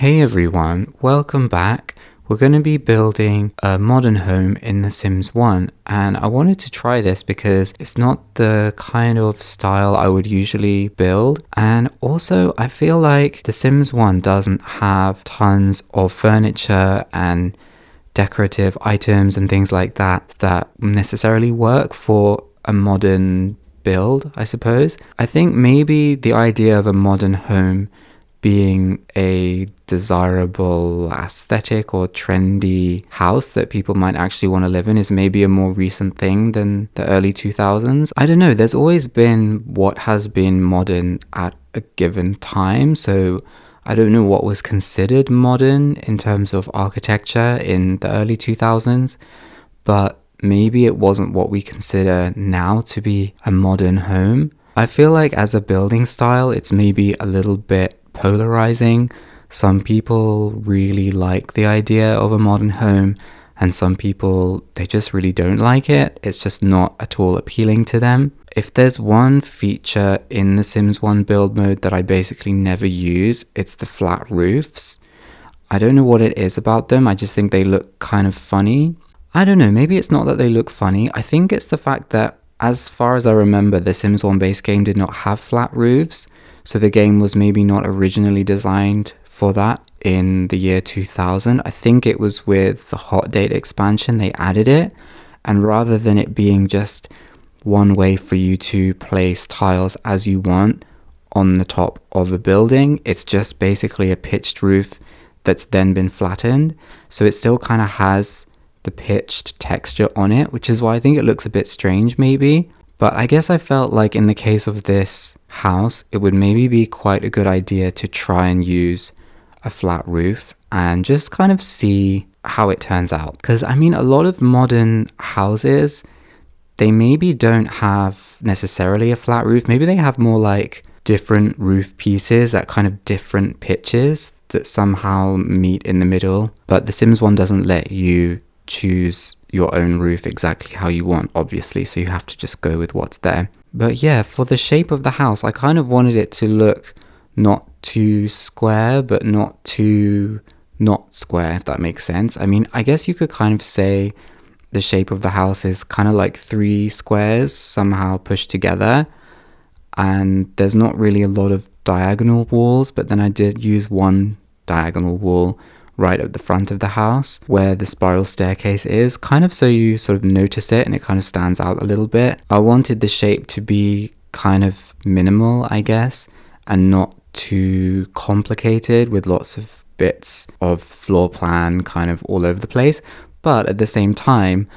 Hey everyone, welcome back. We're going to be building a modern home in The Sims 1, and I wanted to try this because it's not the kind of style I would usually build, and also I feel like The Sims 1 doesn't have tons of furniture and decorative items and things like that necessarily work for a modern build, I suppose. I think maybe the idea of a modern home being a desirable aesthetic or trendy house that people might actually want to live in is maybe a more recent thing than the early 2000s. I don't know, there's always been what has been modern at a given time, so I don't know what was considered modern in terms of architecture in the early 2000s, but maybe it wasn't what we consider now to be a modern home. I feel like as a building style, it's maybe a little bit polarizing. Some people really like the idea of a modern home, and some people, they just really don't like it. It's just not at all appealing to them. If there's one feature in the Sims 1 build mode that I basically never use, it's the flat roofs. I don't know what it is about them. I just think they look kind of funny. I don't know, maybe it's not that they look funny. I think it's the fact that, as far as I remember, the Sims 1 base game did not have flat roofs. So the game was maybe not originally designed for that in the year 2000. I think it was with the Hot Date expansion they added it. And rather than it being just one way for you to place tiles as you want on the top of a building, it's just basically a pitched roof that's then been flattened. So it still kind of has the pitched texture on it, which is why I think it looks a bit strange maybe. But I guess I felt like in the case of this house, it would maybe be quite a good idea to try and use a flat roof and just kind of see how it turns out. Because I mean, a lot of modern houses, they maybe don't have necessarily a flat roof. Maybe they have more like different roof pieces at kind of different pitches that somehow meet in the middle. But The Sims 1 doesn't let you choose your own roof exactly how you want, obviously, so you have to just go with what's there. But yeah, for the shape of the house, I kind of wanted it to look not too square, but not too not square, if that makes sense. I mean, I guess you could kind of say the shape of the house is kind of like three squares somehow pushed together, and there's not really a lot of diagonal walls, but then I did use one diagonal wall right at the front of the house where the spiral staircase is, kind of so you sort of notice it and it kind of stands out a little bit. I wanted the shape to be kind of minimal, I guess, and not too complicated with lots of bits of floor plan kind of all over the place. But at the same time,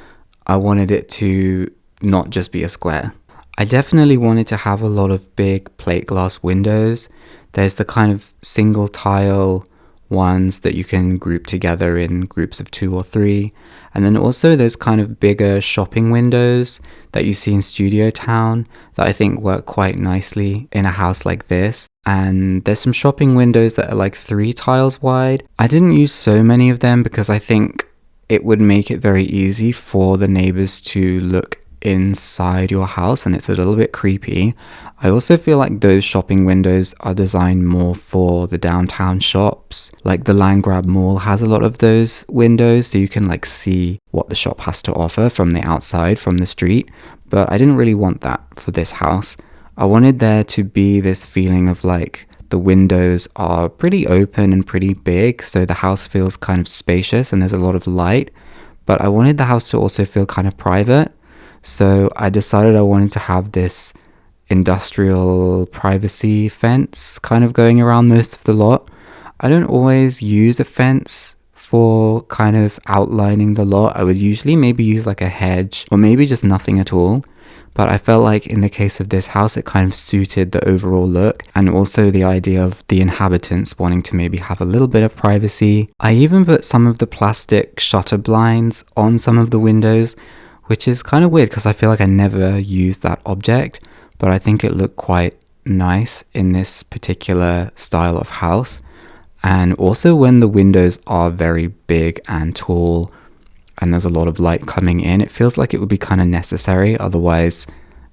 I wanted it to not just be a square. I definitely wanted to have a lot of big plate glass windows. There's the kind of single tile ones that you can group together in groups of 2 or 3, and then also those kind of bigger shopping windows that you see in Studio Town that I think work quite nicely in a house like this. And there's some shopping windows that are like 3 tiles wide. I didn't use so many of them because I think it would make it very easy for the neighbors to look inside your house, and it's a little bit creepy. I also feel like those shopping windows are designed more for the downtown shops. Like the Landgrab Mall has a lot of those windows, so you can like see what the shop has to offer from the outside, from the street. But I didn't really want that for this house. I wanted there to be this feeling of like the windows are pretty open and pretty big, so the house feels kind of spacious and there's a lot of light. But I wanted the house to also feel kind of private. So I decided I wanted to have this industrial privacy fence kind of going around most of the lot. I don't always use a fence for kind of outlining the lot. I would usually maybe use like a hedge or maybe just nothing at all. But I felt like in the case of this house, it kind of suited the overall look and also the idea of the inhabitants wanting to maybe have a little bit of privacy. I even put some of the plastic shutter blinds on some of the windows, which is kind of weird because I feel like I never used that object, but I think it looked quite nice in this particular style of house. And also when the windows are very big and tall and there's a lot of light coming in, it feels like it would be kind of necessary. Otherwise,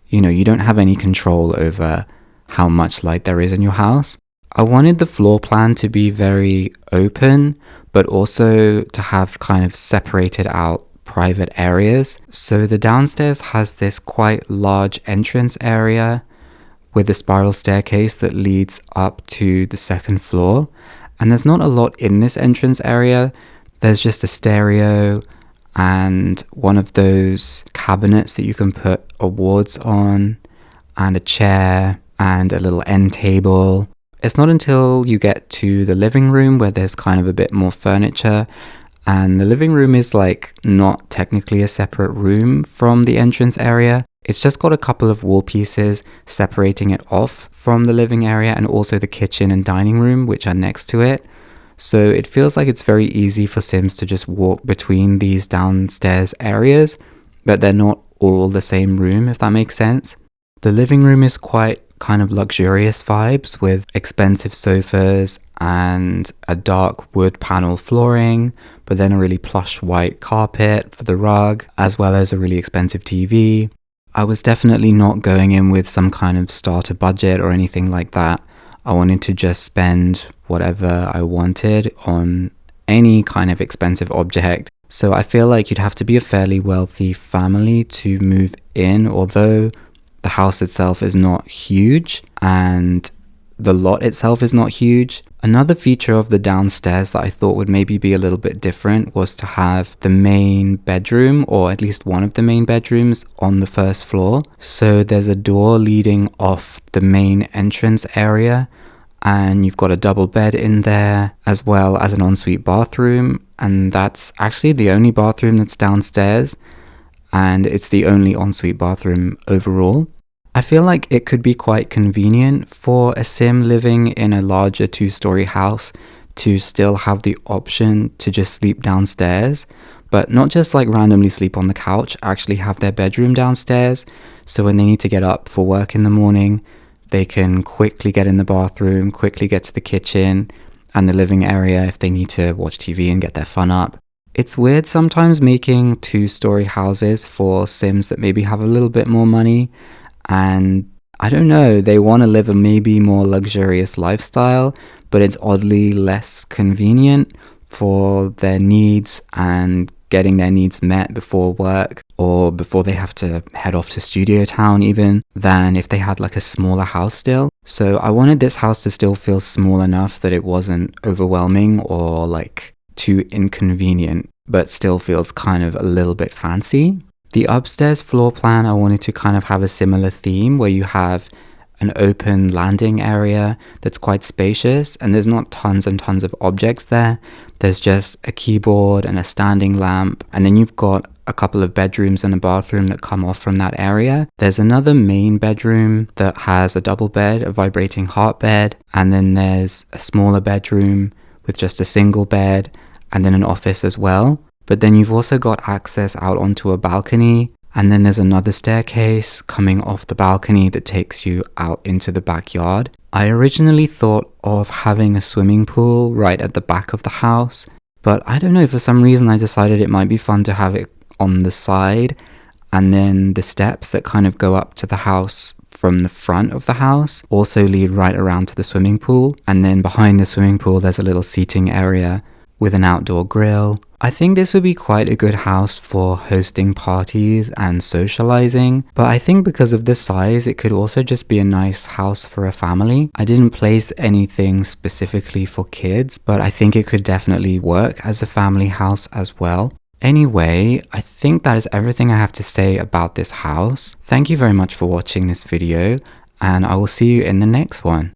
you don't have any control over how much light there is in your house. I wanted the floor plan to be very open, but also to have kind of separated out private areas. So the downstairs has this quite large entrance area with a spiral staircase that leads up to the second floor. And there's not a lot in this entrance area. There's just a stereo and one of those cabinets that you can put awards on, and a chair and a little end table. It's not until you get to the living room where there's kind of a bit more furniture, and the living room is like not technically a separate room from the entrance area. It's just got a couple of wall pieces separating it off from the living area, and also the kitchen and dining room, which are next to it. So it feels like it's very easy for Sims to just walk between these downstairs areas, but they're not all the same room, if that makes sense. The living room is quite kind of luxurious vibes with expensive sofas and a dark wood panel flooring, but then a really plush white carpet for the rug, as well as a really expensive TV. I was definitely not going in with some kind of starter budget or anything like that. I wanted to just spend whatever I wanted on any kind of expensive object. So I feel like you'd have to be a fairly wealthy family to move in, although the house itself is not huge and the lot itself is not huge. Another feature of the downstairs that I thought would maybe be a little bit different was to have the main bedroom, or at least one of the main bedrooms, on the first floor. So there's a door leading off the main entrance area, and you've got a double bed in there, as well as an ensuite bathroom. And that's actually the only bathroom that's downstairs, and it's the only ensuite bathroom overall. I feel like it could be quite convenient for a sim living in a larger 2-story house to still have the option to just sleep downstairs, but not just like randomly sleep on the couch, actually have their bedroom downstairs. So when they need to get up for work in the morning, they can quickly get in the bathroom, quickly get to the kitchen and the living area if they need to watch TV and get their fun up. It's weird sometimes making 2-story houses for Sims that maybe have a little bit more money, and I don't know, they want to live a maybe more luxurious lifestyle, but it's oddly less convenient for their needs and getting their needs met before work or before they have to head off to Studio Town even, than if they had like a smaller house still. So I wanted this house to still feel small enough that it wasn't overwhelming or like too inconvenient, but still feels kind of a little bit fancy. The upstairs floor plan, I wanted to kind of have a similar theme where you have an open landing area that's quite spacious, and there's not tons and tons of objects there. There's just a keyboard and a standing lamp, and then you've got a couple of bedrooms and a bathroom that come off from that area. There's another main bedroom that has a double bed, a vibrating heart bed, and then there's a smaller bedroom with just a single bed, and then an office as well. But then you've also got access out onto a balcony, and then there's another staircase coming off the balcony that takes you out into the backyard. I originally thought of having a swimming pool right at the back of the house, but I don't know, for some reason I decided it might be fun to have it on the side, and then the steps that kind of go up to the house from the front of the house also lead right around to the swimming pool, and then behind the swimming pool there's a little seating area with an outdoor grill. I think this would be quite a good house for hosting parties and socializing, but I think because of the size, it could also just be a nice house for a family. I didn't place anything specifically for kids, but I think it could definitely work as a family house as well. Anyway, I think that is everything I have to say about this house. Thank you very much for watching this video, and I will see you in the next one.